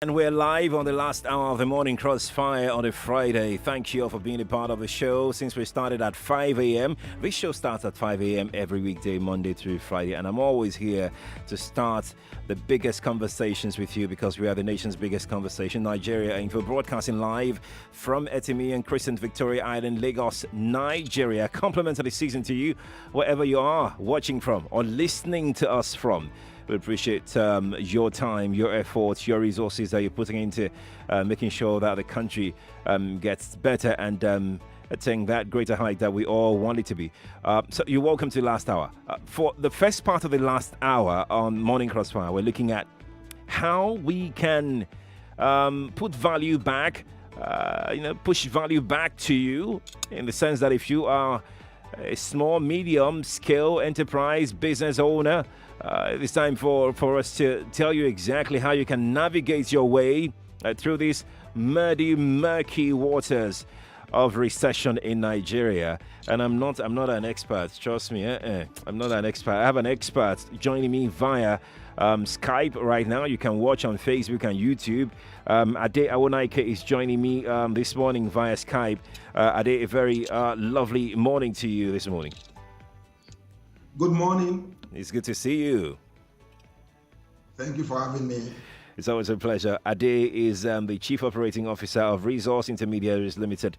And we're live on the last hour of the morning crossfire on a Friday. Thank you all for being a part of the show. Since we started at 5 a.m., this show starts at 5 a.m. every weekday, Monday through Friday. And I'm always here to start the biggest conversations with you because we are the nation's biggest conversation. Nigeria Info broadcasting live from Etimi and Crescent, Victoria Island, Lagos, Nigeria. Complimentary season to you wherever you are watching from or listening to us from. We appreciate your time, your efforts, your resources that you're putting into making sure that the country gets better and attain that greater height that we all want it to be. So you're welcome to last hour. For the first part of the last hour on Morning Crossfire, we're looking at how we can put value back, push value back to you in the sense that if you are a small, medium scale enterprise business owner, it's time for us to tell you exactly how you can navigate your way through these murky waters of recession in Nigeria. And I'm not an expert, trust me. I'm not an expert. I have an expert joining me via Skype right now. You can watch on Facebook and YouTube. Ade Awonaike is joining me this morning via Skype. Ade, a very lovely morning to you this morning. Good morning. It's good to see you. Thank you for having me. It's always a pleasure. Ade is the Chief Operating Officer of Resource Intermediaries Limited.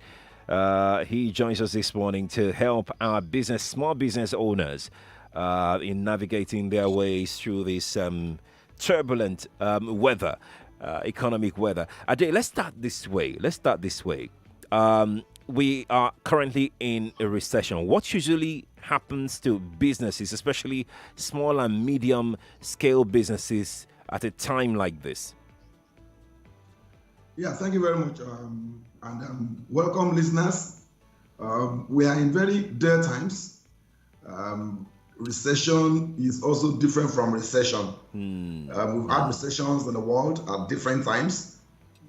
He joins us this morning to help our small business owners in navigating their ways through this turbulent weather, economic weather. Ade, let's start this way. We are currently in a recession. What usually happens to businesses, especially small and medium scale businesses, at a time like this? Yeah, thank you very much. And welcome, listeners. We are in very dire times. Recession is also different from recession. We've had recessions in the world at different times.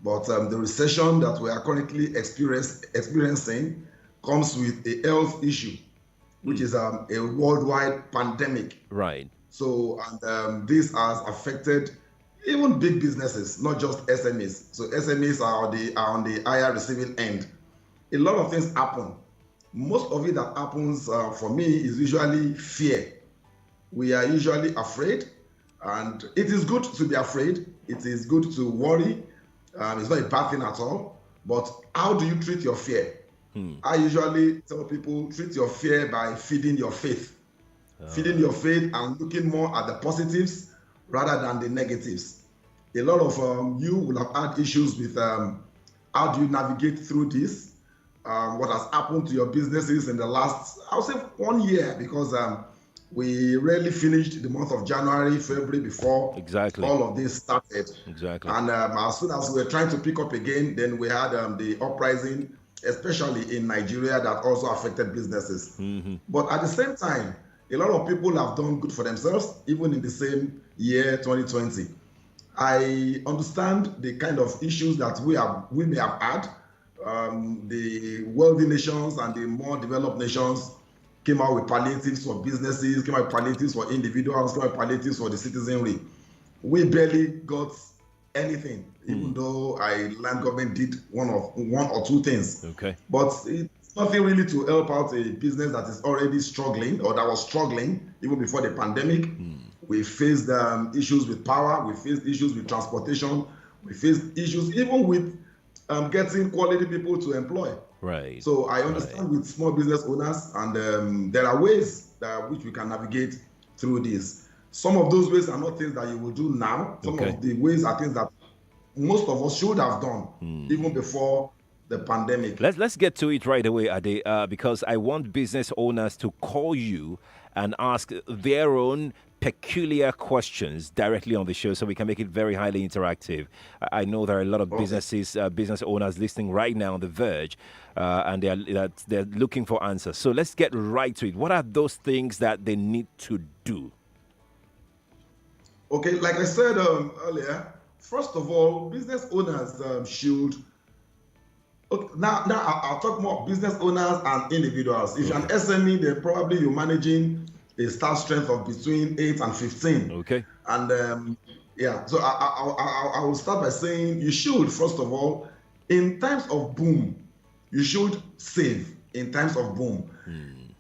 But the recession that we are currently experiencing comes with a health issue, which is a worldwide pandemic. Right. So, and this has affected even big businesses, not just SMEs. So SMEs are on the higher receiving end. A lot of things happen. Most of it that happens for me is usually fear. We are usually afraid, and it is good to be afraid. It is good to worry. It's not a bad thing at all, but how do you treat your fear? I usually tell people, treat your fear by feeding your faith. Feeding your faith and looking more at the positives rather than the negatives. A lot of you will have had issues with how do you navigate through this, what has happened to your businesses in the last, I would say 1 year, because we rarely finished the month of January, February before all of this started. Exactly. And as soon as we were trying to pick up again, then we had the uprising, especially in Nigeria, that also affected businesses. But at the same time, a lot of people have done good for themselves, even in the same year, 2020. I understand the kind of issues that we may have had. The wealthy nations and the more developed nations came out with palliatives for businesses, came out with palliatives for individuals, came out with palliatives for the citizenry. We barely got anything, even though land government did one or two things. Okay. But it's nothing really to help out a business that is already struggling or that was struggling even before the pandemic. We faced issues with power, we faced issues with transportation, we faced issues even with getting quality people to employ. Right. So I understand with small business owners, and there are ways which we can navigate through this. Some of those ways are not things that you will do now. Some of the ways are things that most of us should have done even before the pandemic. Let's get to it right away, Ade, because I want business owners to call you and ask their own peculiar questions directly on the show so we can make it very highly interactive. I know there are a lot of business owners listening right now on the verge, and they're looking for answers. So let's get right to it. What are those things that they need to do? Okay, like I said earlier, first of all, business owners should. Okay, now I'll talk more business owners and individuals. If you're an SME, then probably you're managing a staff strength of between 8 and 15. Okay. And Yeah, so I will start by saying you should, first of all, in times of boom, you should save in times of boom.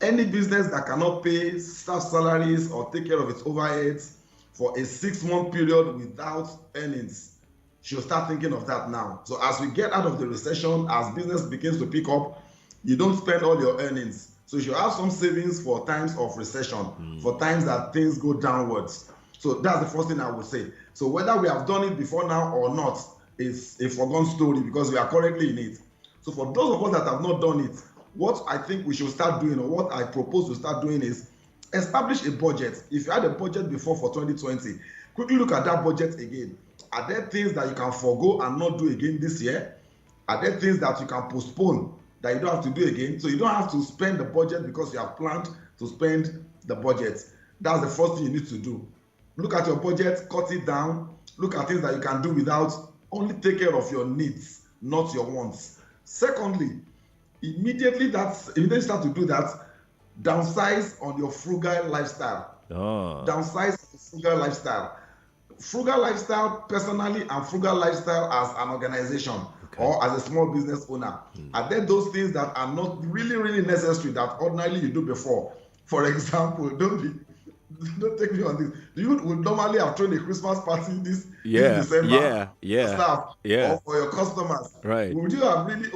Any business that cannot pay staff salaries or take care of its overheads for a 6-month period without earnings should start thinking of that now. So as we get out of the recession, as business begins to pick up, you don't spend all your earnings. So you should have some savings for times of recession, for times that things go downwards. So that's the first thing I would say. So whether we have done it before now or not is a foregone story because we are currently in it. So for those of us that have not done it, what I think we should start doing, or what I propose to start doing, is establish a budget. If you had a budget before for 2020, quickly look at that budget again. Are there things that you can forego and not do again this year? Are there things that you can postpone that you don't have to do again? So you don't have to spend the budget because you have planned to spend the budget. That's the first thing you need to do. Look at your budget, cut it down, look at things that you can do without, only take care of your needs, not your wants. Secondly, immediately start to do that, downsize on your frugal lifestyle. Downsize the frugal lifestyle. Frugal lifestyle personally and frugal lifestyle as an organization or as a small business owner. Are there those things that are not really, really necessary that ordinarily you do before? For example, don't take me on this. You would normally have thrown a Christmas party this December for staff or for your customers. Right. Would you have really,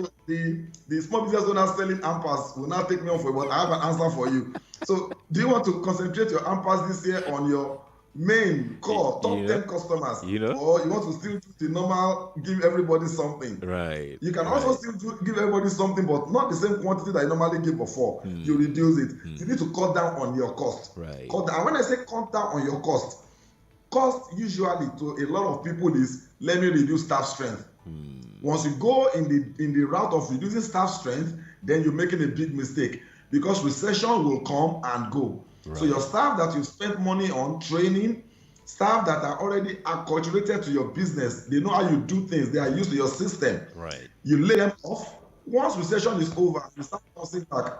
the small business owners selling ampers will not take me on for it, but I have an answer for you. So do you want to concentrate your ampers this year on your main core top 10 customers, or you want to still do the normal, give everybody something? Right. You can also still give everybody something, but not the same quantity that you normally give before. You reduce it. You need to cut down on your cost. Right. And when I say cut down on your cost usually to a lot of people is, let me reduce staff strength. Once you go in the route of reducing staff strength, then you're making a big mistake, because recession will come and go. Right. So your staff that you spent money on training, staff that are already acculturated to your business, they know how you do things, they are used to your system. Right. You lay them off. Once recession is over, you start bouncing back.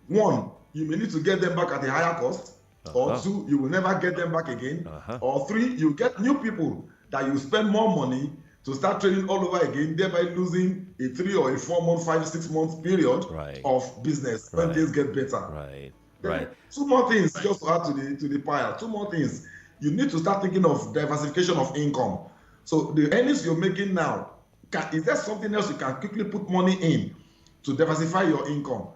One, you may need to get them back at a higher cost. Or two, you will never get them back again. Or three, you get new people that you spend more money to start training all over again, thereby losing a 3 or a 4 month, 5, 6 month period of business when things get better. Right. Two more things just to add to the pile. Two more things. You need to start thinking of diversification of income. So the earnings you're making now, is there something else you can quickly put money in to diversify your income?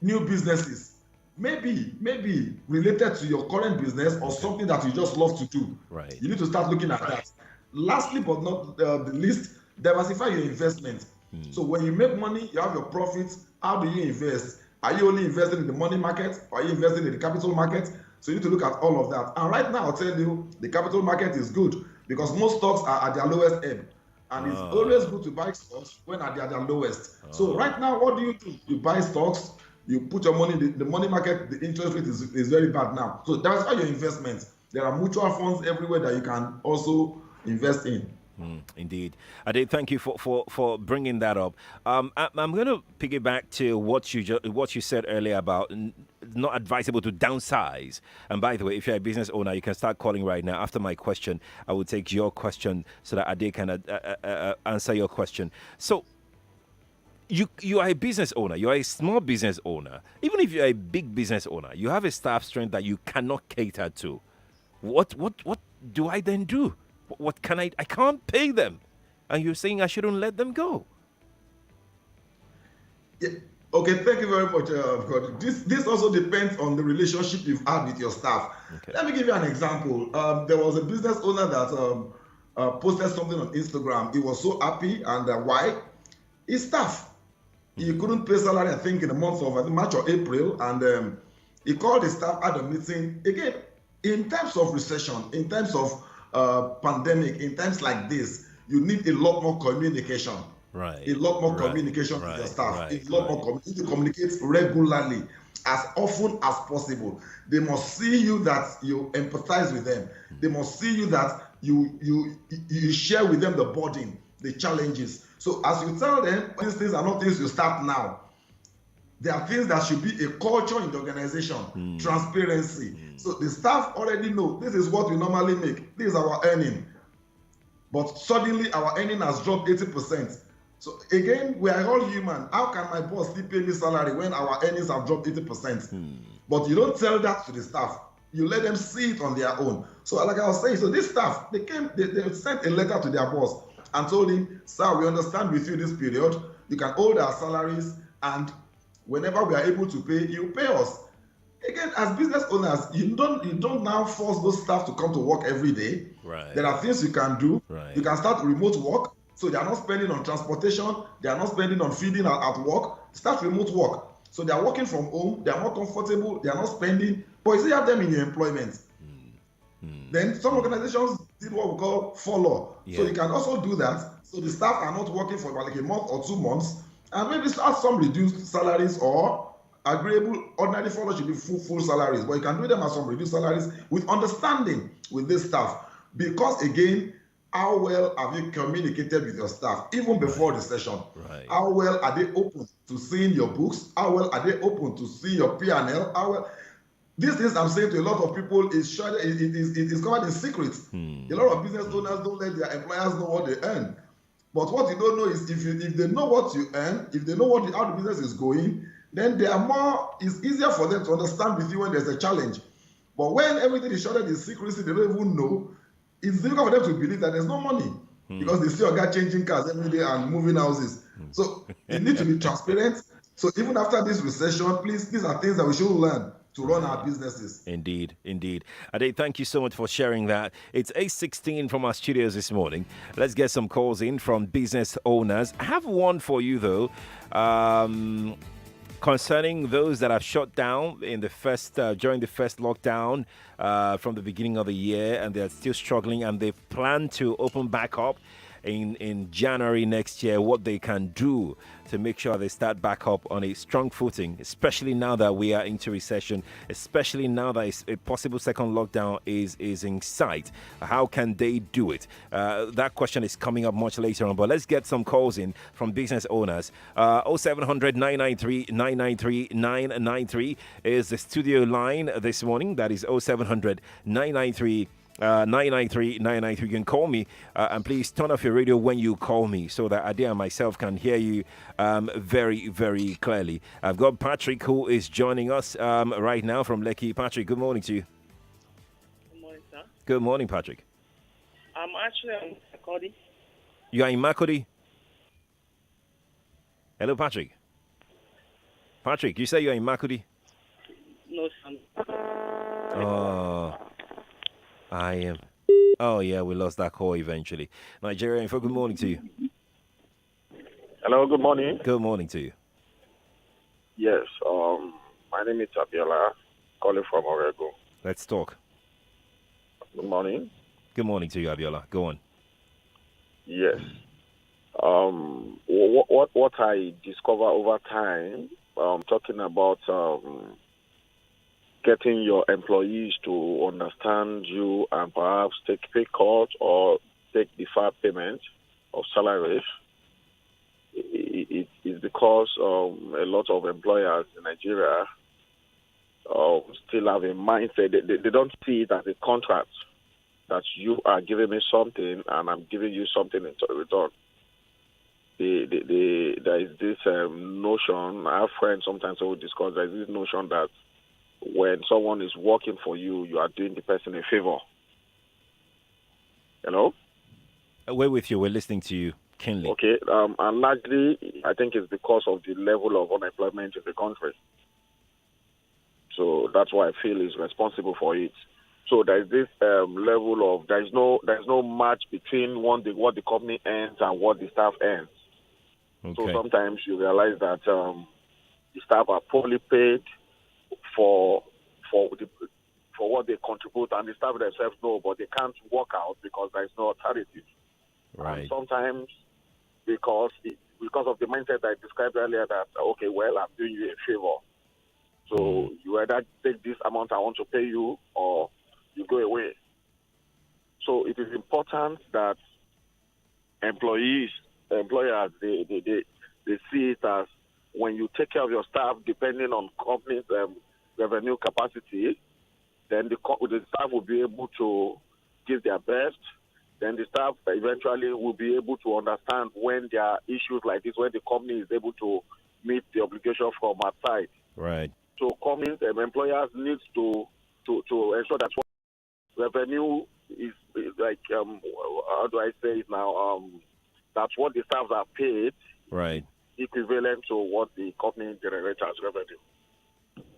New businesses, maybe related to your current business or something that you just love to do. Right. You need to start looking at that. Lastly, but not the least, diversify your investment. So when you make money, you have your profits. How do you invest? Are you only investing in the money market, or are you investing in the capital market? So you need to look at all of that. And right now, I'll tell you, the capital market is good because most stocks are at their lowest ebb. And it's always good to buy stocks when they are at their lowest. So right now, what do? You buy stocks, you put your money in the money market, the interest rate is very bad now. So diversify your investments. There are mutual funds everywhere that you can also invest in. Indeed. Ade, thank you for bringing that up. I'm going to piggyback to what you said earlier about not advisable to downsize. And by the way, if you're a business owner, you can start calling right now. After my question, I will take your question so that Ade can answer your question. So you are a business owner. You are a small business owner. Even if you're a big business owner, you have a staff strength that you cannot cater to. What do I then do? What can I can't pay them. And you're saying I shouldn't let them go. Yeah. Okay, thank you very much, God. This also depends on the relationship you've had with your staff. Okay. Let me give you an example. There was a business owner that posted something on Instagram. He was so happy, and why? His staff. He couldn't pay salary, I think, in the month of March or April, and he called his staff at a meeting. Again, in times of recession, in times of pandemic, in times like this, you need a lot more communication. Right. A lot more communication with your staff. A lot more you need to communicate regularly, as often as possible. They must see you that you empathize with them. They must see you that you share with them the burden, the challenges. So as you tell them, these things are not things you start now. There are things that should be a culture in the organization, transparency. So the staff already know this is what we normally make. This is our earning. but suddenly our earning has dropped 80%. So again, we are all human. How can my boss still pay me salary when our earnings have dropped 80%? But you don't tell that to the staff. You let them see it on their own. So like I was saying, so this staff, they sent a letter to their boss and told him, sir, we understand with you this period. You can hold our salaries, and whenever we are able to pay, you pay us. Again, as business owners, you don't now force those staff to come to work every day. Right. There are things you can do. Right. You can start remote work, so they are not spending on transportation, they are not spending on feeding at work. Start remote work. So they are working from home, they are more comfortable, they are not spending, but you still have them in your employment. Then some organizations did what we call follow. So you can also do that. So the staff are not working for like a month or 2 months, and maybe start some reduced salaries, or agreeable ordinary follow should be full salaries, but you can do them at some reduced salaries with understanding with this staff. Because again, how well have you communicated with your staff even before the session? Right. How well are they open to seeing your books? How well are they open to see your P&L? How well? These things I'm saying to a lot of people is covered in secret. A lot of business owners don't let their employers know what they earn. But what you don't know is if they know what you earn, if they know how the business is going, then it's easier for them to understand with you when there's a challenge. But when everything is shrouded in secrecy, they don't even know, it's difficult for them to believe that there's no money because they see a guy changing cars every day and moving houses. So you need to be transparent. So even after this recession, please, these are things that we should learn to run our businesses. Indeed. Ade, thank you so much for sharing that. It's 8:16 from our studios this morning. Let's get some calls in from business owners. I have one for you, though. Concerning those that have shut down in the during the first lockdown from the beginning of the year, and they're still struggling, and they plan to open back up in January next year, what they can do to make sure they start back up on a strong footing, especially now that we are into recession, especially now that a possible second lockdown is in sight. How can they do it? That question is coming up much later on, but let's get some calls in from business owners. 0700 993 993 993 is the studio line this morning. That is 0700 993 993. You can call me and please turn off your radio when you call me so that Ade and myself can hear you very, very clearly. I've got Patrick who is joining us right now from Lekki. Patrick, good morning to you. Good morning, sir. Good morning, Patrick. I'm actually in Makodi. You are in Makodi? Hello, Patrick. Patrick, you say you're in Makodi? No, sir. Oh, I am. Oh, yeah, we lost that call eventually. Nigeria Info, good morning to you. Hello, good morning. Good morning to you. Yes, my name is Abiola, calling from Orego. Let's talk. Good morning. Good morning to you, Abiola. Go on. Yes. What I discover over time, talking about getting your employees to understand you and perhaps take pay cut or take deferred payment of salaries, it is because a lot of employers in Nigeria still have a mindset. They don't see it as a contract that you are giving me something and I'm giving you something in return. There is this notion, I have friends sometimes who discuss, there is this notion that when someone is working for you, you are doing the person a favor. Hello? We're with you. We're listening to you keenly. Okay. And largely, I think it's because of the level of unemployment in the country. So that's why I feel is responsible for it. So there is this level of there's no match between what the company earns and what the staff earns. Okay. So sometimes you realize that the staff are poorly paid for what they contribute, and the staff themselves know, but they can't work out because there is no alternative. Right. And sometimes because of the mindset I described earlier, that okay, well, I'm doing you a favor, so you either take this amount I want to pay you, or you go away. So it is important that employers, they see it as when you take care of your staff, depending on company's revenue capacity, then the staff will be able to give their best then the staff eventually will be able to understand when there are issues like this, when the company is able to meet the obligation from our side. Right. So companies and employers need to ensure that revenue is like, how do I say it now? That's what the staffs are paid. Right. Equivalent to what the company generates as revenue.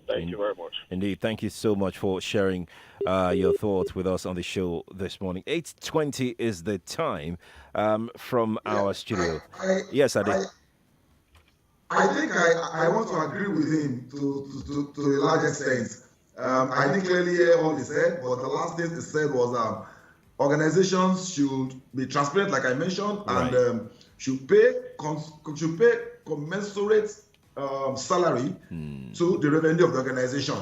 Thank you very much. Indeed. Thank you so much for sharing your thoughts with us on the show this morning. 8:20 is the time from our studio. Yes, I did. I think I want to agree with him to a large extent. I didn't clearly hear all he said, but the last thing he said was organizations should be transparent, like I mentioned, Right. and should pay commensurate salary to the revenue of the organization.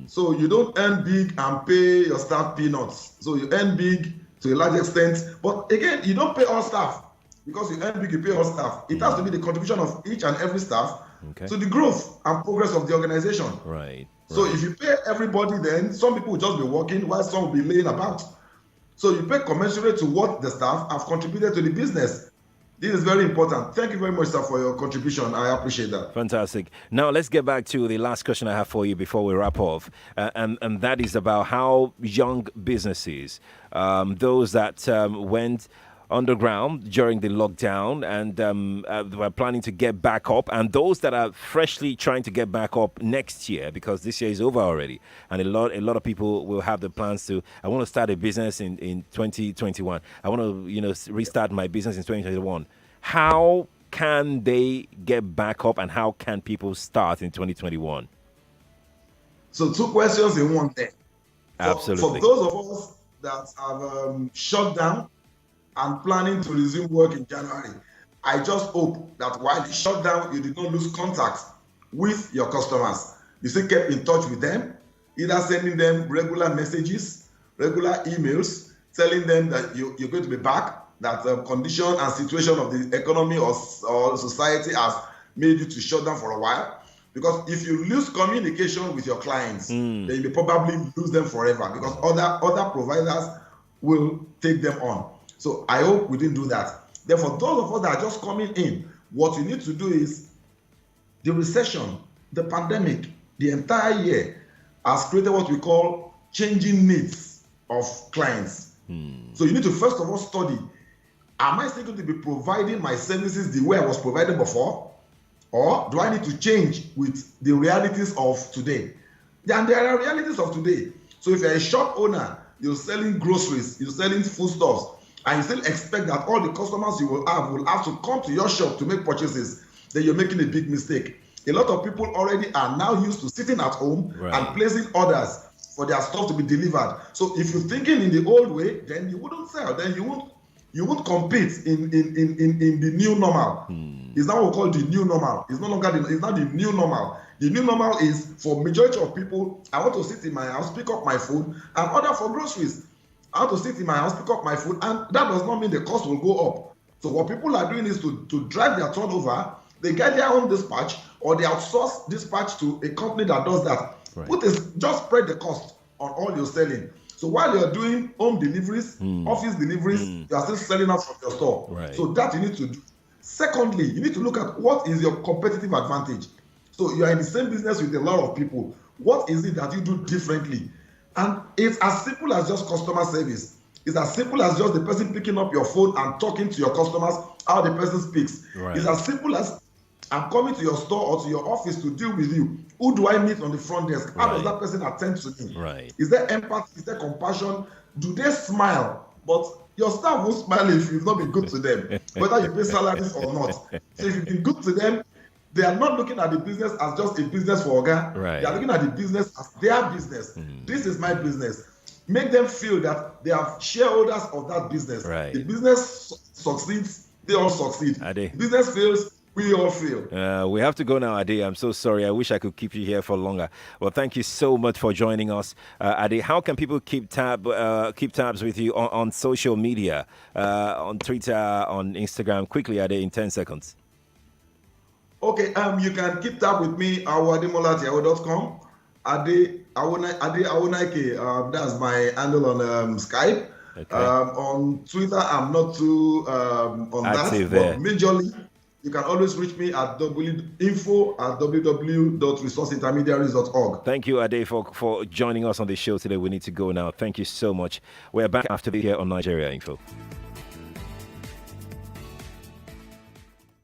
So you don't earn big and pay your staff peanuts. So you earn big to a large extent, but again, you don't pay all staff. Because you earn big, you pay all staff. It has to be the contribution of each and every staff to the growth and progress of the organization. Right. So if you pay everybody, then some people will just be working while some will be laying about. So you pay commensurate to what the staff have contributed to the business. This is very important. Thank you very much, sir, for your contribution. I appreciate that. Fantastic. Now let's get back to the last question I have for you before we wrap off, and that is about how young businesses, those that went underground during the lockdown and were planning to get back up, and those that are freshly trying to get back up next year, because this year is over already, and a lot of people will have the plans to, I want to start a business in 2021. I want to restart my business in 2021. How can they get back up, and how can people start in 2021? So 2 questions in one there. Absolutely. For those of us that have shut down and planning to resume work in January, I just hope that while you shut down, you did not lose contact with your customers. You still kept in touch with them, either sending them regular messages, regular emails, telling them that you're going to be back, that the condition and situation of the economy or society has made you to shut down for a while. Because if you lose communication with your clients, then you may probably lose them forever, because other providers will take them on. So I hope we didn't do that. Therefore, those of us that are just coming in, what you need to do is, the recession, the pandemic, the entire year has created what we call changing needs of clients. So you need to first of all study, am I still going to be providing my services the way I was providing before? Or do I need to change with the realities of today? And there are realities of today. So if you're a shop owner, you're selling groceries, you're selling foodstuffs, and you still expect that all the customers you will have to come to your shop to make purchases, then you're making a big mistake. A lot of people already are now used to sitting at home and placing orders for their stuff to be delivered. So if you're thinking in the old way, then you wouldn't sell. Then you won't compete in the new normal. It's now what we call the new normal. It's no longer it's not the new normal. The new normal is, for majority of people, I want to sit in my house, pick up my food, and order for groceries. I want to sit in my house, pick up my food, and that does not mean the cost will go up. So what people are doing is to drive their turnover. They get their own dispatch, or they outsource dispatch to a company that does that. Just spread the cost on all you're selling. So while you're doing home deliveries, office deliveries, you are still selling out from your store. So that you need to do. Secondly, you need to look at what is your competitive advantage. So you are in the same business with a lot of people. What is it that you do differently? And it's as simple as just customer service. It's as simple as just the person picking up your phone and talking to your customers, how the person speaks. It's as simple as, I'm coming to your store or to your office to deal with you. Who do I meet on the front desk? How does that person attend to me? Is there empathy? Is there compassion? Do they smile? But your staff won't smile if you've not been good to them, whether you pay salaries or not. So if you've been good to them, they are not looking at the business as just a business for Oga. They are looking at the business as their business. This is my business. Make them feel that they are shareholders of that business. The business succeeds, they all succeed. Business fails, we all fail. We have to go now, Ade. I'm so sorry. I wish I could keep you here for longer. Well, thank you so much for joining us, Ade. How can people keep tabs with you on social media, on Twitter, on Instagram? Quickly, Ade, in 10 seconds. Okay, you can keep tab with me, awademola@yahoo.com. Ade Awonaike, that's my handle on Skype. Okay. On Twitter, I'm not too on Active that, there. but majorly, you can always reach me at info@www.resourceintermediaries.org. Thank you, Ade, for joining us on the show today. We need to go now. Thank you so much. We're back after the here on Nigeria Info.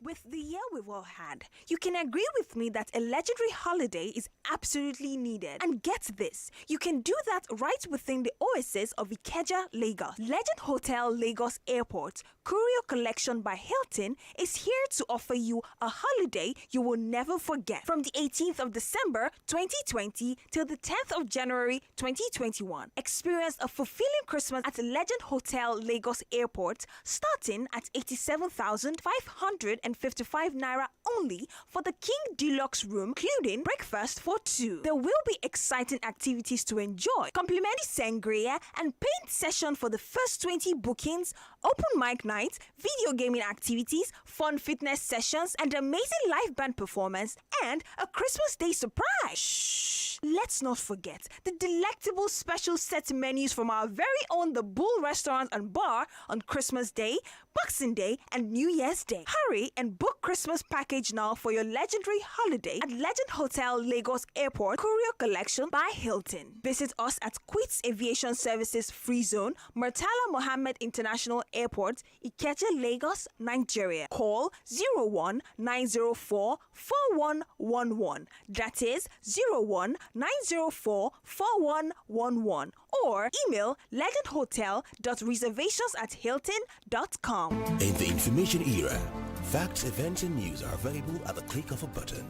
With the year we've all had, you can agree with me that a legendary holiday is absolutely needed. And get this, you can do that right within the oasis of Ikeja, Lagos. Legend Hotel Lagos Airport Courier Collection by Hilton is here to offer you a holiday you will never forget. From the 18th of December 2020 till the 10th of January 2021, experience a fulfilling Christmas at Legend Hotel Lagos Airport starting at 87,555 naira only for the King Deluxe room, including breakfast for two. There will be exciting activities to enjoy, complimentary sangria and paint session for the first 20 bookings, open mic night, video gaming activities, fun fitness sessions, and amazing live band performance, and a Christmas Day surprise. Shh! Let's not forget the delectable special set menus from our very own The Bull Restaurant and Bar on Christmas Day, Boxing Day, and New Year's Day. Hurry and book Christmas package now for your legendary holiday at Legend Hotel Lagos Airport Courier Collection by Hilton. Visit us at Quits Aviation Services Free Zone, Murtala Mohammed International Airport, Ikeja, Lagos, Nigeria. Call 01904 4111. That is 01904 4111. Or email legendhotel.reservations@hilton.com. In the information era, facts, events, and news are available at the click of a button.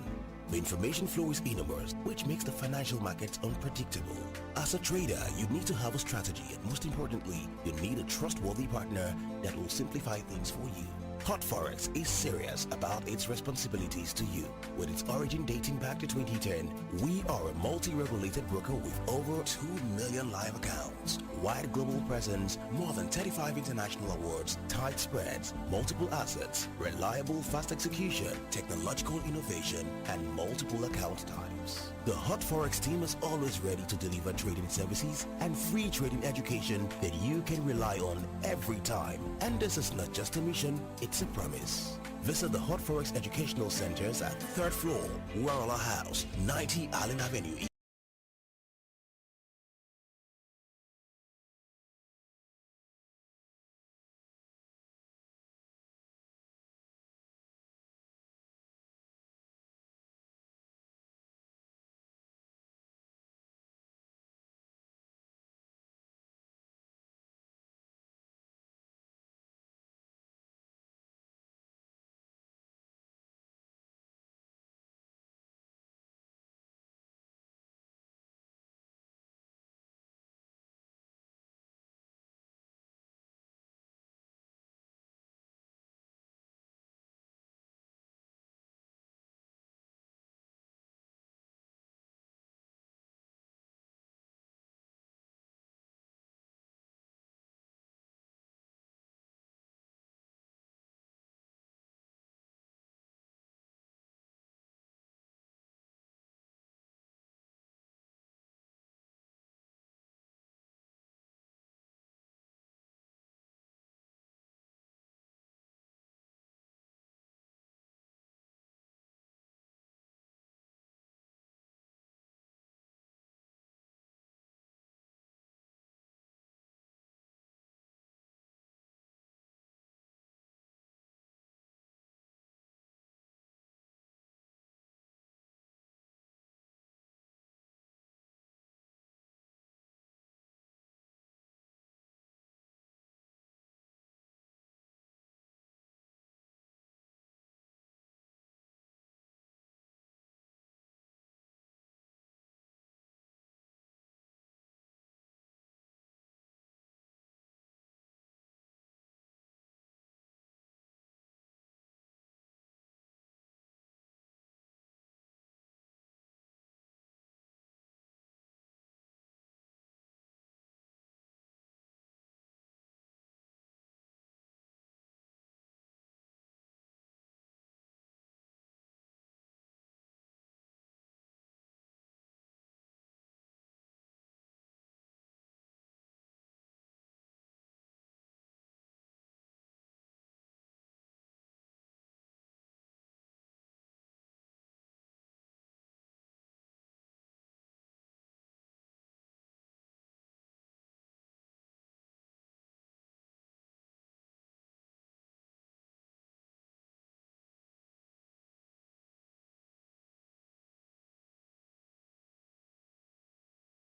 The information flow is enormous, which makes the financial markets unpredictable. As a trader, you need to have a strategy, and most importantly, you need a trustworthy partner that will simplify things for you. Hot Forex is serious about its responsibilities to you. With its origin dating back to 2010, we are a multi-regulated broker with over 2 million live accounts, wide global presence, more than 35 international awards, tight spreads, multiple assets, reliable fast execution, technological innovation, and multiple account types. The Hot Forex team is always ready to deliver trading services and free trading education that you can rely on every time. And this is not just a mission, it's a promise. Visit the Hot Forex Educational Centers at 3rd floor, Warala House, 90 Allen Avenue,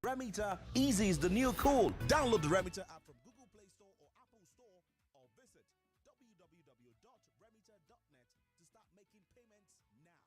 Remita, easy is the new cool. Download the Remita app from Google Play Store or Apple Store or visit www.remita.net to start making payments now.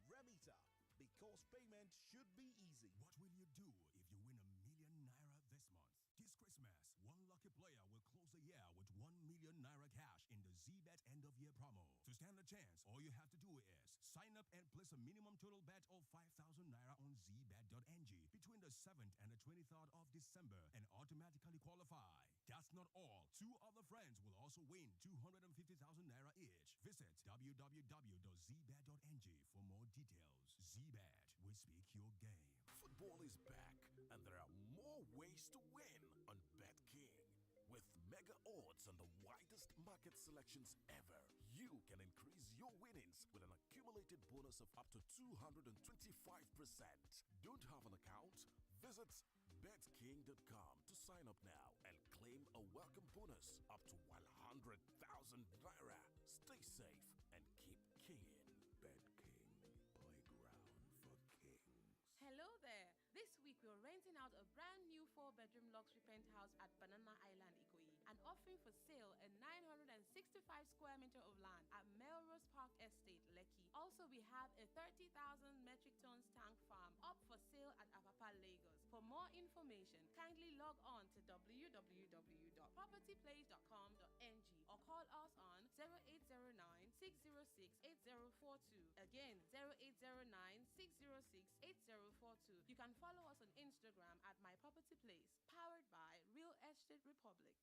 Remita, because payment should be easy. What will you do if you win ₦1 million this month? This Christmas, one lucky player will close the year with ₦1 million cash in the ZBet end of year promo. To stand a chance, all you have to do is sign up and place a minimum total bet of ₦5,000 on zbet.ng between the 7th and the 23rd of December and automatically qualify. That's not all. 2 other friends will also win ₦250,000 each. Visit www.zbet.ng for more details. ZBet, we speak your game. Football is back, and there are more ways to win on BetKing. With mega odds and the widest market selections ever, you can increase your winnings with an accumulated bonus of up to 225%. Don't have an account? Visit betking.com to sign up now and claim a welcome bonus up to 100,000 naira. Stay safe and keep kinging. BetKing, playground for kings. Hello there. This week we're renting out a brand new 4-bedroom luxury penthouse at Banana Island, Ikoyi, and offering for sale a 965 square meter of land at Melrose Park Estate, Lekki. Also, we have a 30,000 metric tons tank farm up for sale at Apapa, Lagos. For more information, kindly log on to www.propertyplace.com.ng or call us on 0809 606 8042. Again, 0809 606 8042. You can follow us on Instagram at My Property Place, powered by Real Estate Republic.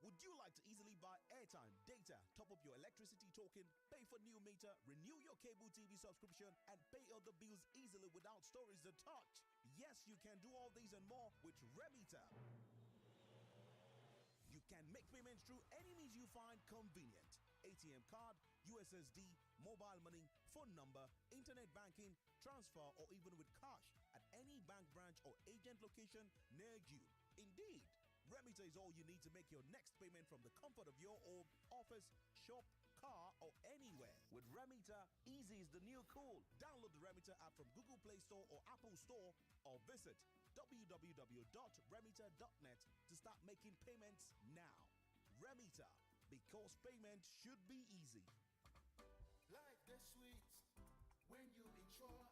Would you like to easily buy airtime, data, top up your electricity token, pay for new meter, renew your cable TV subscription, and pay other bills easily without storage to touch? Yes, you can do all these and more with Remita. You can make payments through any means you find convenient. ATM card, USSD, mobile money, phone number, internet banking, transfer, or even with cash at any bank branch or agent location near you. Indeed, Remita is all you need to make your next payment from the comfort of your home, office, shop, car, or anywhere. With Remita, easy is the new cool. Download the Remita app from Google Play Store or Apple Store or visit www.remita.net to start making payments now. Remita, because payment should be easy. Life that's sweet when you insure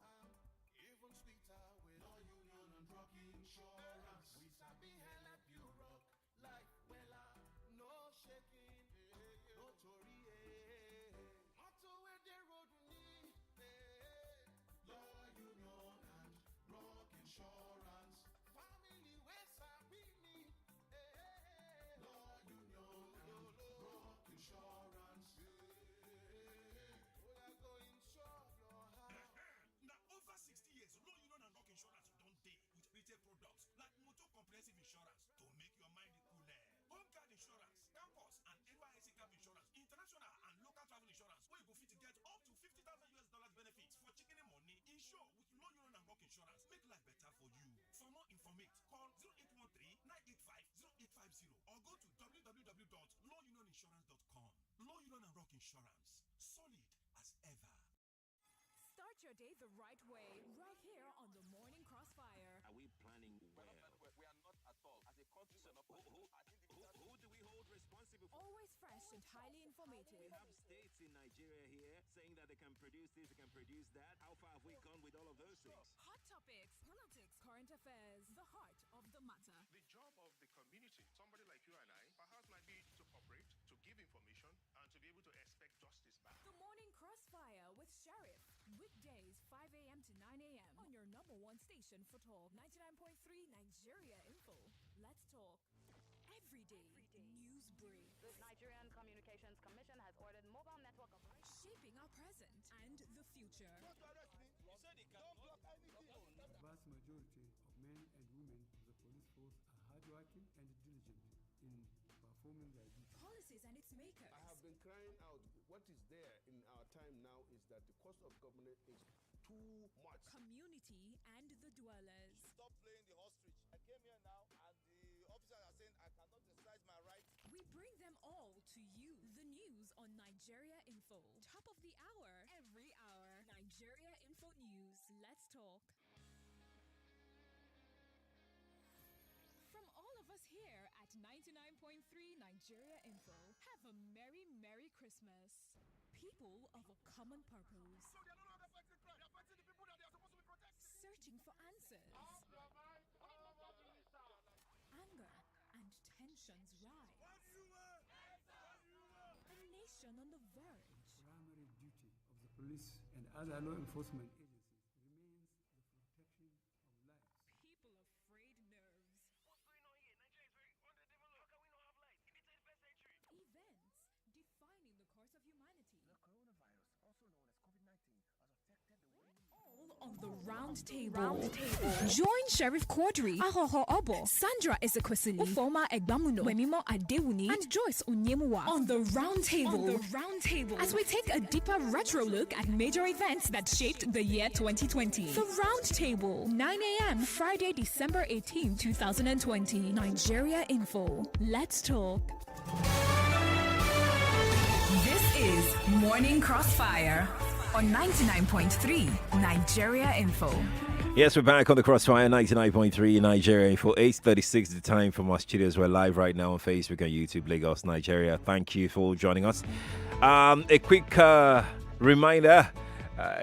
even sweeter with all union and rock insurance. We sabi help you rock life well, no shaking, no tori. Auto where the road need, law union and rock insurance. Family where sabi need, law union and rock insurance. We are going insure your house. Now, over 60 years, Law Union and Rock Insurance don't deal with retail products like Motor Comprehensive Insurance to make your mind cool. Home Guard Insurance, Campus and NYSC Cap Insurance, International and Local Travel Insurance, where you go fit to get up to $50,000 benefits for chicken money. Insure with Law Union and Rock Insurance. Make life better for you. For more information, call 0813-985-0850 or go to www.lawunioninsurance.com. Law Union and Rock Insurance. Solid as ever. Start your day the right way, right here on the Morning Crossfire. Are we planning well? We are not at all. As a country, who do we hold responsible for? Always fresh and highly informative. We have states in Nigeria here saying that they can produce this, they can produce that. How far have we gone with all of those things? Hot topics, politics, current affairs, the heart of the matter. The job of the community, somebody like you and I, perhaps might be to cooperate, to give information, and to be able to expect justice back. The Morning Crossfire with Sheriff. Weekdays, 5 a.m. to 9 a.m. on your number one station for talk. 99.3 Nigeria Info. Let's talk. Every day. News brief. The Nigerian Communications Commission has ordered mobile network operators. Shaping our present and the future. The vast majority of men and women of the police force are hardworking and diligent in performing their duties. Policies and its makers. I have been crying out. What is there in our time now is that the cost of government is too much. Community and the dwellers. Stop playing the ostrich. I came here now and the officers are saying I cannot exercise my rights. We bring them all to you. The news on Nigeria Info. Top of the hour, every hour. Nigeria Info News. Let's talk. here at 99.3 Nigeria Info. Have a merry, merry Christmas. People of a common purpose. Searching for answers. Anger and tensions rise. A nation on the verge. Primary duty of the police and other law enforcement agencies remains the protection of lives. People of frayed nerves. What's going on here? Nigeria is very underdeveloped. How can we not have light in the 21st century? Events defining the course of humanity. The coronavirus, also known as COVID-19, has affected the way On the round table. Join Sheriff Quadry, Ahoho Obo, Sandra Ezekwesili, Ufoma Egbamuno, Wemimo Adewuni, and Joyce Onyemuwa on the round table. As we take a deeper retro look at major events that shaped the year 2020. The round table, 9 a.m. Friday, December 18, 2020. Nigeria Info. Let's talk. This is Morning Crossfire on 99.3 Nigeria Info. Yes, we're back on the Crossfire 99.3 Nigeria Info. 8:36 the time from our studios. We're live right now on Facebook and YouTube, Lagos, Nigeria. Thank you for joining us. A quick reminder,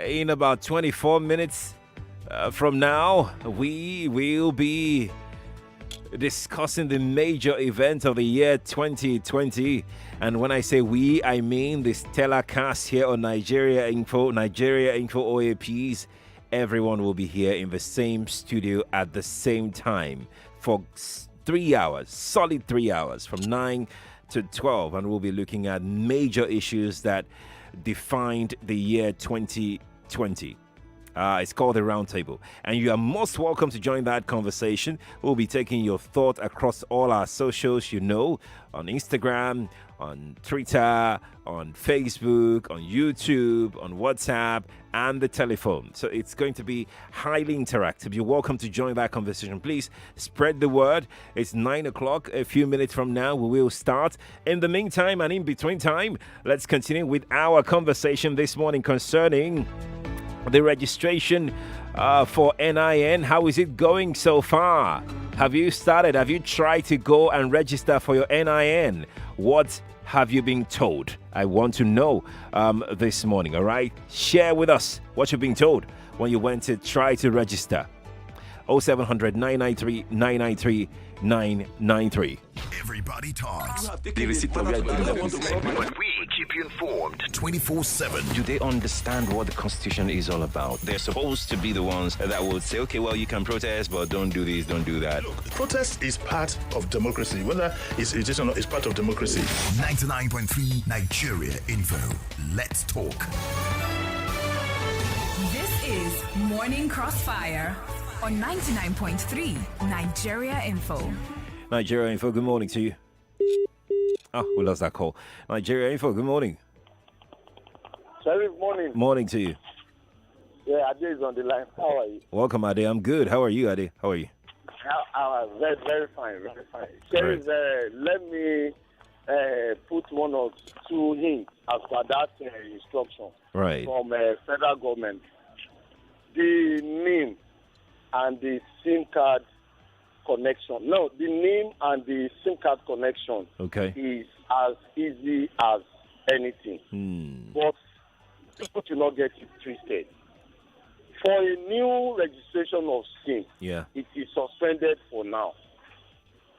in about 24 minutes from now, we will be discussing the major event of the year 2020. And when I say we, I mean the stellar cast here on Nigeria Info OAPs. Everyone will be here in the same studio at the same time for 3 hours, solid 3 hours, from 9 to 12. And we'll be looking at major issues that defined the year 2020. It's called the Roundtable, and you are most welcome to join that conversation. We'll be taking your thought across all our socials, on Instagram, on Twitter, on Facebook, on YouTube, on WhatsApp, and the telephone. So it's going to be highly interactive. You're welcome to join that conversation. Please spread the word. It's 9 o'clock. A few minutes from now, we will start. In the meantime and in between time, let's continue with our conversation this morning concerning the registration for NIN. How is it going so far? Have you started? Have you tried to go and register for your NIN? What have you been told? I want to know this morning, all right? Share with us what you've been told when you went to try to register. 0700 993 993 993. Everybody talks. But we keep you informed 24/7. Do they understand what the Constitution is all about? They're supposed to be the ones that would say, okay, well, you can protest, but don't do this, don't do that. Look, protest is part of democracy. Whether it's irritation or not, it's part of democracy. 99.3 Nigeria Info. Let's talk. This is Morning Crossfire on 99.3 Nigeria Info. Nigeria Info, good morning to you. We lost that call. Nigeria Info, good morning. Sheriff, morning. Morning to you. Yeah, Ade is on the line. How are you? Welcome, Ade. I'm good. How are you, Ade? How are you? Very, very fine, very fine. Sheriff, let me put one or two hints as per that instruction from federal government. The name and the SIM card connection. No, the name and the SIM card connection is as easy as anything. But people do not get it twisted. For a new registration of SIM, it is suspended for now.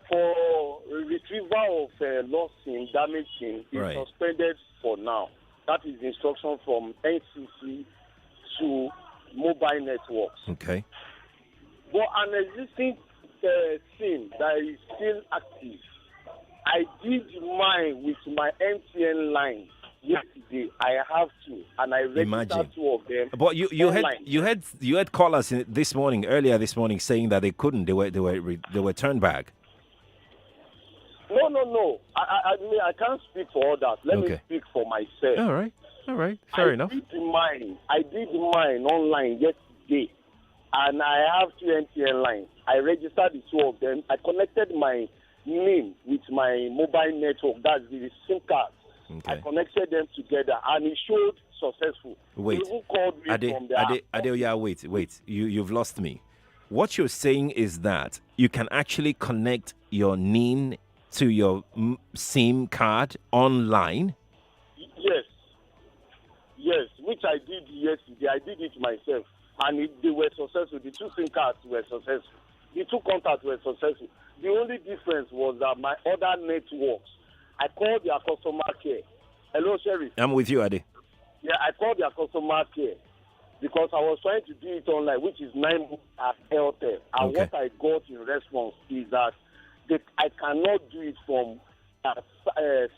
For retrieval of lost SIM, damaged SIM, it's suspended for now. That is the instruction from NCC to mobile networks. Okay. But an existing SIM that is still active, I did mine with my MTN line yesterday. I have to, and I registered 2 of them. But you had callers earlier this morning saying that they couldn't. They were turned back. No. I mean, I can't speak for others. Let me speak for myself. All right. Fair enough. I did mine online yesterday, and I have 2 MTN lines. I registered the 2 of them. I connected my name with my mobile network. That's the SIM card. I connected them together, and it showed successful. Wait, Ade, wait. You've lost me. what you're saying is that you can actually connect your NIN to your SIM card online? Yes, which I did yesterday. I did it myself, and they were successful. The 2 SIM cards were successful. The 2 contacts were successful. The only difference was that my other networks, I called their customer care. Hello, Sheriff. I'm with you, Adi. Yeah, I called their customer care because I was trying to do it online, which is 9 months at Airtel. And what I got in response is that I cannot do it from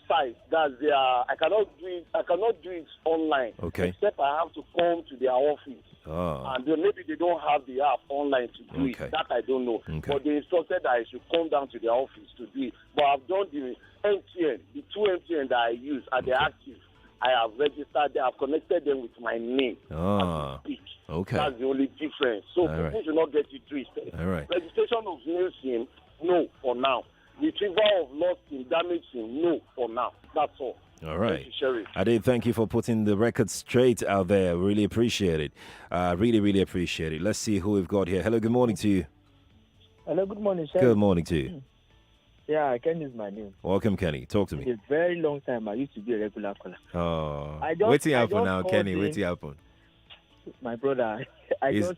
site. That's I cannot do it online. Okay. Except I have to come to their office. And maybe they don't have the app online to do it. That I don't know. But they instructed that I should come down to their office to do it. But I've done the MTN, the 2 MTN that I use are the active. I have registered them. I've connected them with my name. Okay. That's the only difference. So people should not get it twisted. All right. Registration of new SIM, no for now. Retrieval of lost SIM, damaged SIM, no for now. That's all. All right. Thank you, Sheriff. Ade, thank you for putting the record straight out there. Really appreciate it. Really appreciate it. Let's see who we've got here. Hello, good morning to you. Hello, good morning, Sheriff. Good morning to you. Yeah, Kenny is my name. Welcome, Kenny. Talk to me. It's a very long time I used to be a regular caller. Oh. What's happened now, Kenny? What's happened? My brother.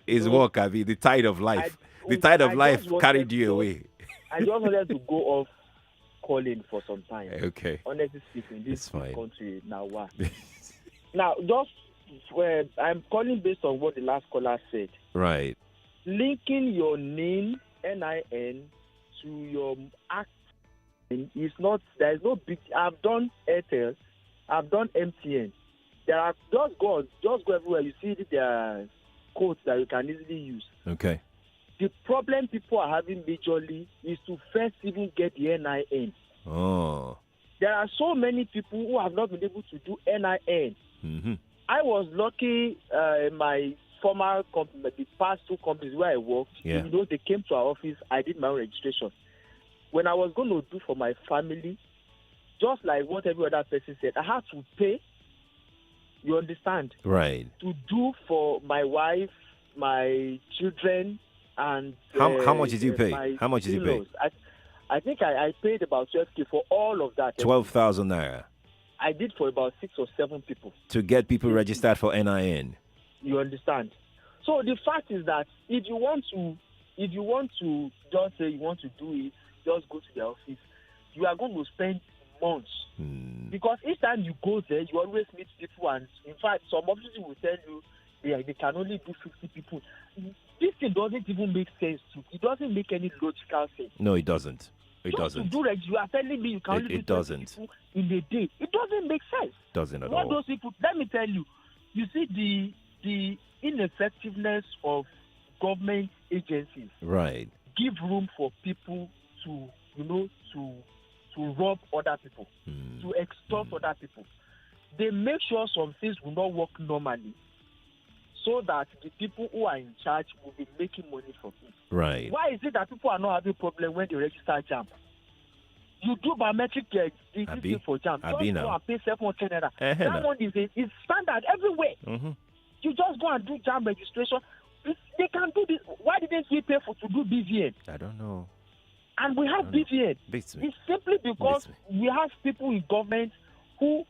His work, the tide of life. The tide of life carried you away. I just wanted to go off calling for some time. Okay. Honestly speaking, this fine. Country now what? Now, I'm calling based on what the last caller said. Right. Linking your NIN to your act is not. There is no big. I've done Airtel, I've done MTN. There are just go everywhere. You see there are codes that you can easily use. Okay. The problem people are having majorly is to first even get the NIN. Oh. There are so many people who have not been able to do NIN. Mm-hmm. I was lucky in my former company, the past 2 companies where I worked, they came to our office, I did my own registration. When I was going to do for my family, just like what every other person said, I had to pay, you understand? Right. To do for my wife, my children, and how much did you pay? How much did you pay? I think I paid about 12K for all of that. 12,000 naira. I did for about 6 or 7 people. To get people registered for NIN. You understand? So the fact is that if you want to just say you want to do it, just go to the office. You are going to spend months. Because each time you go there, you always meet people, and in fact, some offices will tell you they can only do 50 people. This thing doesn't even make sense. It doesn't make any logical sense. No, it doesn't. It doesn't. To do you are telling me you can only do 20 people in a day. It doesn't make sense. Doesn't at all. all. Those people, let me tell you, you see the ineffectiveness of government agencies. Right. Give room for people to rob other people, to extort other people. They make sure some things will not work normally, so that the people who are in charge will be making money from it. Right. Why is it that people are not having problem when they register JAMB? You do biometric thing for JAMB. Just go and pay 700 naira. That one is standard everywhere. Mm-hmm. You just go and do JAMB registration. They can do this. Why didn't we pay to do BVN? I don't know. And we have BVN. It's simply because we have people in government who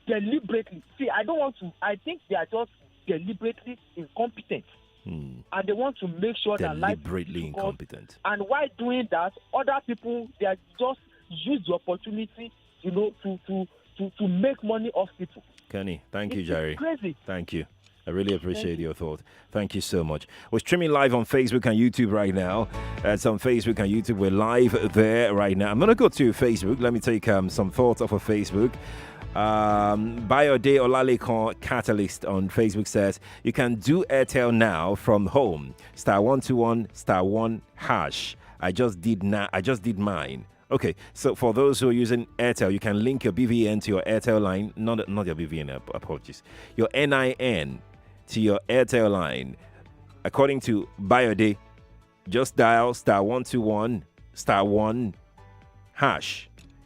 deliberately I think they are just deliberately incompetent. And they want to make sure that life is deliberately incompetent. And while doing that, other people, they are just use the opportunity, to make money off people. Kenny, thank you, Jerry. Crazy. Thank you. I really appreciate your thought. Thank you so much. We're streaming live on Facebook and YouTube right now. It's on Facebook and YouTube. We're live there right now. I'm going to go to Facebook. Let me take some thoughts off of Facebook. Biode Olalekon Catalyst on Facebook says, you can do Airtel now from home. *121 *1#. I just did mine. Okay, so for those who are using Airtel, you can link your BVN to your Airtel line. Not your BVN, apologies. Your NIN to your Airtel line. According to Biode, just dial *121 *1#.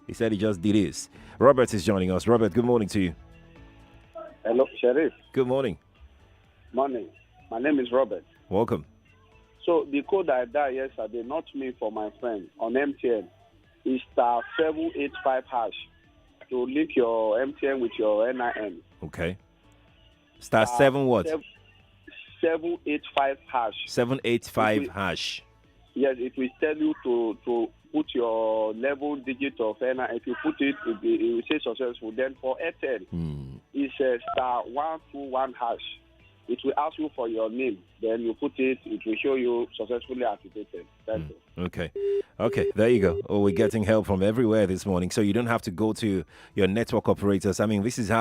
He said he just did this. Robert is joining us. Robert, good morning to you. Hello, Sheriff. Good morning. Morning. My name is Robert. Welcome. So the code I dialed yesterday, not me, for my friend on MTN, is star 785 hash to link your MTN with your NIN. Okay. Star 7 what? 785 hash. 785 hash. Yes, it will tell you to put your level digit of NIN. If you put it, it will say successful. Then for Airtel, it's star 121 hash. It will ask you for your name. Then you put it. It will show you successfully activated. That's it. Okay, there you go. Oh, we're getting help from everywhere this morning, so you don't have to go to your network operators. I mean, this is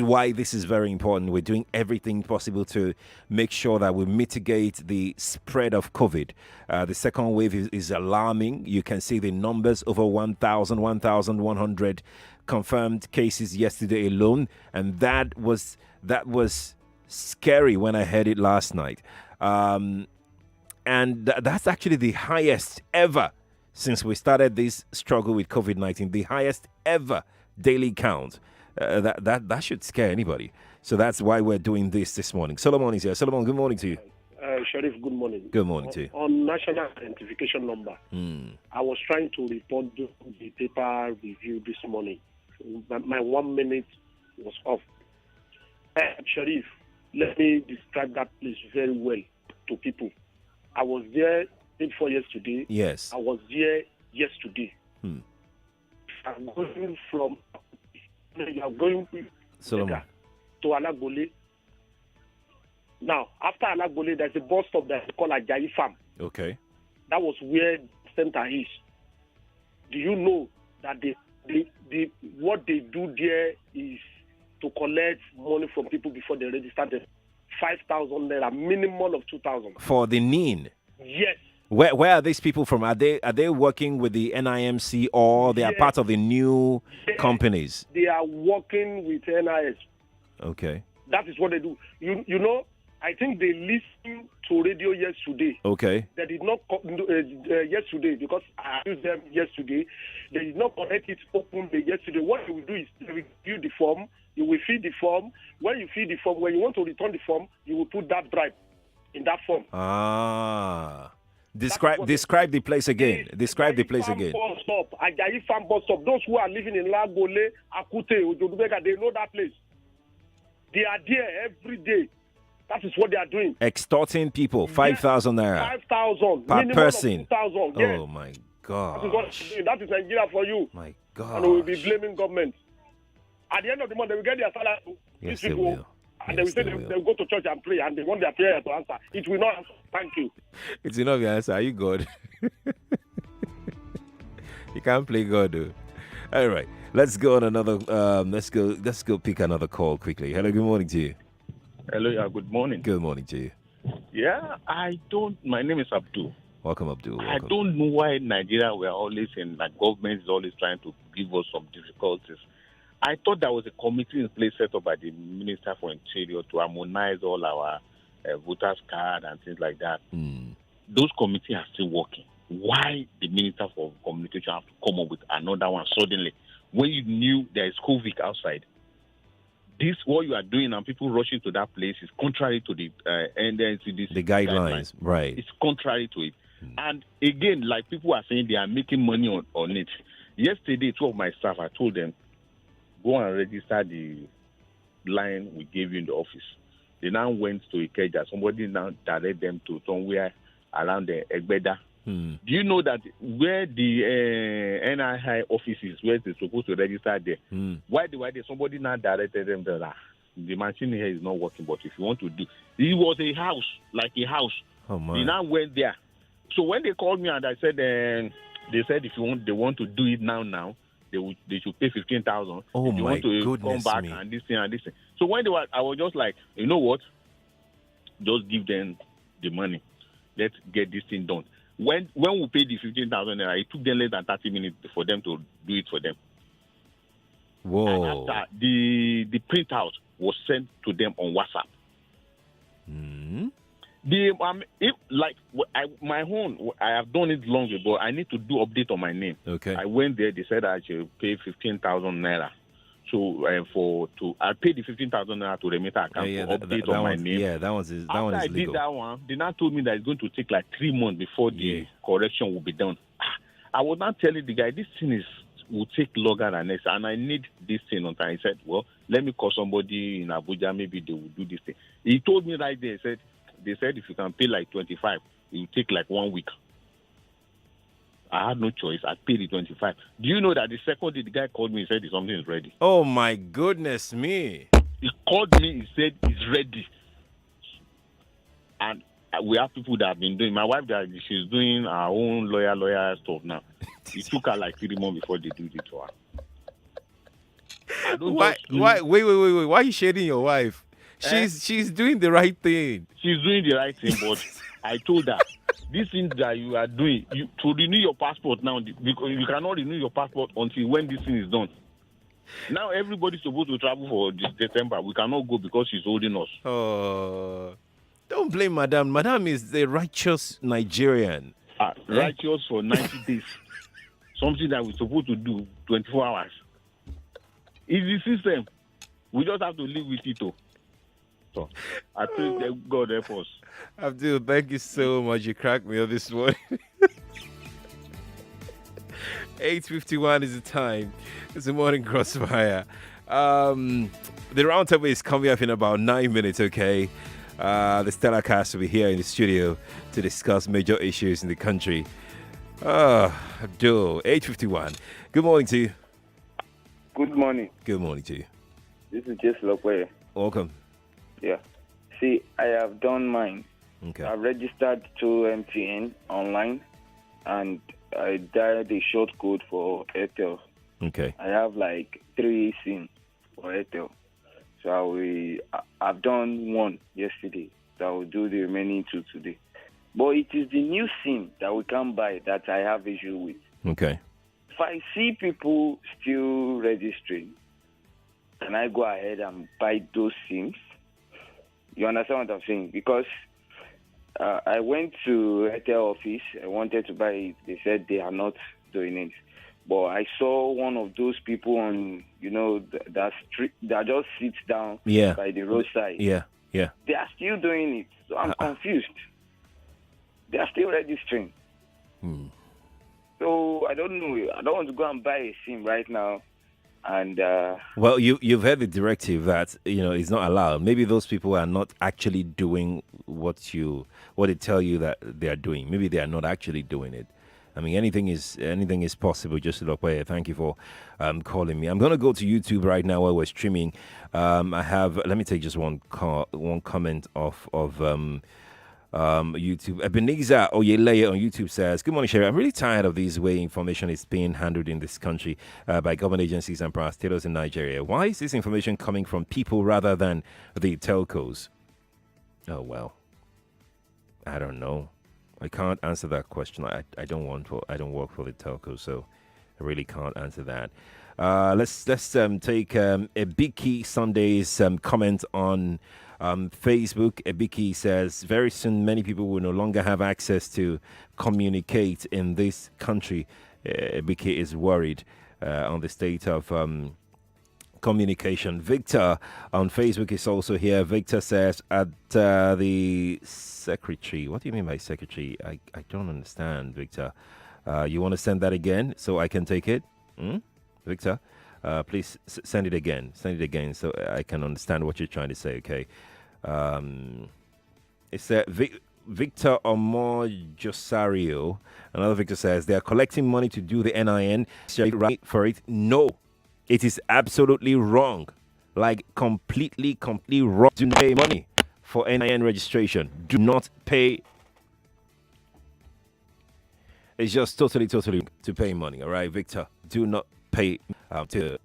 why this is very important. We're doing everything possible to make sure that we mitigate the spread of COVID. The second wave is alarming. You can see the numbers over 1,100 confirmed cases yesterday alone, and that was scary when I heard it last night. And that's actually the highest ever since we started this struggle with COVID-19, the highest ever daily count. That should scare anybody. So that's why we're doing this morning. Solomon is here. Solomon, good morning to you. Sheriff, good morning. Good morning to you. On national identification number, I was trying to report the paper review this morning. My 1 minute was off. Sheriff, let me describe that place very well to people. I was there before yesterday. Yes. I was there yesterday. I'm going from Solomon to Alagbole. Now, after Alagbole, there's a bus stop that they call Ajayi Farm. Okay. That was where the center is. Do you know that what they do there is to collect money from people before they register them? 5,000 naira, minimum of 2,000 for the NIN. Yes. Where are these people from? Are they working with the NIMC or they are part of the new companies? They are working with NIS. Okay. That is what they do. You know, I think they listened to radio yesterday. Okay. They did not yesterday because I used them yesterday. They did not connect it openly yesterday. What they will do is they will fill the form. You will fill the form. When you fill the form, when you want to return the form, you will put that bribe in that form. Describe the place again. Describe the place again. Bus stop, Ajayi Farm bus stop. Those who are living in Lagole, Akute, Ojodubega, they know that place. They are there every day. That is what they are doing. Extorting people, 5,000 naira. 5,000 per person. 2,000. Yes. Oh my God. That is Nigeria for you. My God. And we will be blaming government. At the end of the month, they will get their salary. Yes, they will. And they will say they will go to church and pray, and they want their prayer to answer. It will not answer. Thank you. It's enough your answer. Are you God? You can't play God, though. All right. Let's go on another. Let's go pick another call quickly. Hello. Good morning to you. Hello. Yeah. Good morning. Good morning to you. Yeah. My name is Abdul. Welcome, Abdul. Welcome. I don't know why Nigeria we're always in. Like government is always trying to give us some difficulties. I thought there was a committee in place set up by the Minister for Interior to harmonize all our voters' card and things like that. Those committees are still working. Why the Minister for Communication have to come up with another one suddenly when you knew there is COVID outside? This, what you are doing and people rushing to that place is contrary to the NCDC guidelines. Right. It's contrary to it. And again, like people are saying, they are making money on it. Yesterday, two of my staff, I told them, go and register the line we gave you in the office. They now went to Ikeja. Somebody now directed them to somewhere around the Egbeda. Do you know that where the NII office is, where they're supposed to register there? Why there? Somebody now directed them there. The machine here is not working, but if you want to do, it was a house, like a house. Oh my! They now went there. So when they called me and I said, they said they want to do it now. They should pay 15,000. Oh if they my want to goodness come back me. and this thing. So when I was just like, you know what? Just give them the money. Let's get this thing done. When we paid the 15,000, it took them less than 30 minutes for them to do it for them. Whoa! And after the printout was sent to them on WhatsApp. I have done it long ago. I need to do update on my name. Okay. I went there. They said I should pay 15,000 naira So I paid the 15,000 naira to Remita account to update on my name. Yeah, that one is legal. After I did that one, they now told me that it's going to take like 3 months before the correction will be done. I was not telling the guy this thing will take longer than next, and I need this thing on time. He said, "Well, let me call somebody in Abuja. Maybe they will do this thing." He told me right there. They said if you can pay like 25, it will take like 1 week. I had no choice. I paid the 25. Do you know that the second day the guy called me and said something is ready? Oh my goodness me! He called me. He said it's ready, and we have people that have been doing. My wife, that she's doing her own lawyer stuff now. It took her like 3 months before they do it to her. Why? Wait! Why are you shading your wife? She's doing the right thing. She's doing the right thing, but I told her this thing that you are doing to renew your passport now, because you cannot renew your passport until when this thing is done. Now everybody's supposed to travel for this December. We cannot go because she's holding us. Oh, don't blame Madam. Madam is the righteous Nigerian. Righteous for 90 days. Something that we're supposed to do 24 hours. It's the system. We just have to live with it. So I pray that God help us. Abdul, thank you so much. You cracked me up this morning. 8:51 is the time. It's the morning crossfire. The roundtable is coming up in about 9 minutes, okay? The Stellar Cast will be here in the studio to discuss major issues in the country. Abdul, 8:51. Good morning to you. Good morning. Good morning to you. This is Jess Lokwe. Welcome. Yeah. See, I have done mine. Okay. I've registered to MTN online, and I dialed the short code for Airtel. Okay. I have like 3 SIM for Airtel. So I've done one yesterday. So I will do the remaining 2 today. But it is the new SIM that we can buy that I have issue with. Okay. If I see people still registering, can I go ahead and buy those SIMs? You understand what I'm saying? Because I went to Airtel office. I wanted to buy it. They said they are not doing it. But I saw one of those people on, that street that just sits down by the roadside. Yeah. They are still doing it. So I'm confused. They are still registering. So I don't know. I don't want to go and buy a SIM right now. And well, you've heard the directive that it's not allowed. Maybe those people are not actually doing what they tell you that they are doing. Maybe they are not actually doing it. I mean, anything is possible. Just to look away. Thank you for calling me. I'm gonna go to YouTube right now while we're streaming. Let me take just one comment of YouTube. Ebenezer Oyeleye on YouTube says, "Good morning, Sherry. I'm really tired of this way information is being handled in this country by government agencies and parastatals in Nigeria. Why is this information coming from people rather than the telcos?" Oh, well, I don't know. I can't answer that question. I don't work for the telcos, so I really can't answer that. Let's take a Big Key Sunday's comment on Facebook. Ebiki says, very soon many people will no longer have access to communicate in this country. Ebiki is worried on the state of communication. Victor on Facebook is also here. Victor says, at the secretary. What do you mean by secretary? I don't understand, Victor. You want to send that again so I can take it? Victor? Please send it again. Send it again so I can understand what you're trying to say, okay? It's Victor Omojosario. Another Victor says, they are collecting money to do the NIN. Right for it? No. It is absolutely wrong. Like, completely wrong. Do not pay money for NIN registration. Do not pay. It's just totally to pay money, all right, Victor? Do not pay to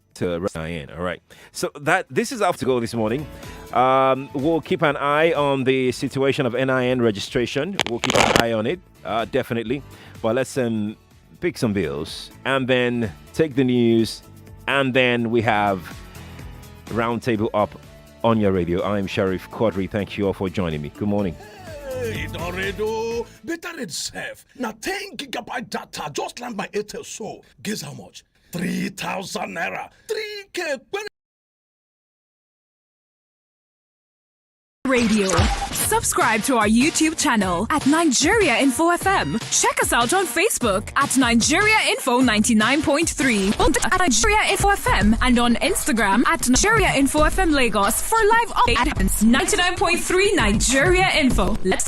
NIN, all right? So this is off to go this morning. We'll keep an eye on the situation of NIN registration. We'll keep an eye on it, definitely. But let's pick some bills and then take the news, and then we have Roundtable up on your radio. I'm Sheriff Quadry. Thank you all for joining me. Good morning. Hey, Doredo, better red self. Now 10 gigabyte data just land my Airtel so. Guess how much? 3,000 naira. 3K. Radio. Subscribe to our YouTube channel at Nigeria Info FM. Check us out on Facebook at Nigeria Info 99.3, at Nigeria Info FM, and on Instagram at Nigeria Info FM Lagos for live updates. 99.3 Nigeria Info. Let's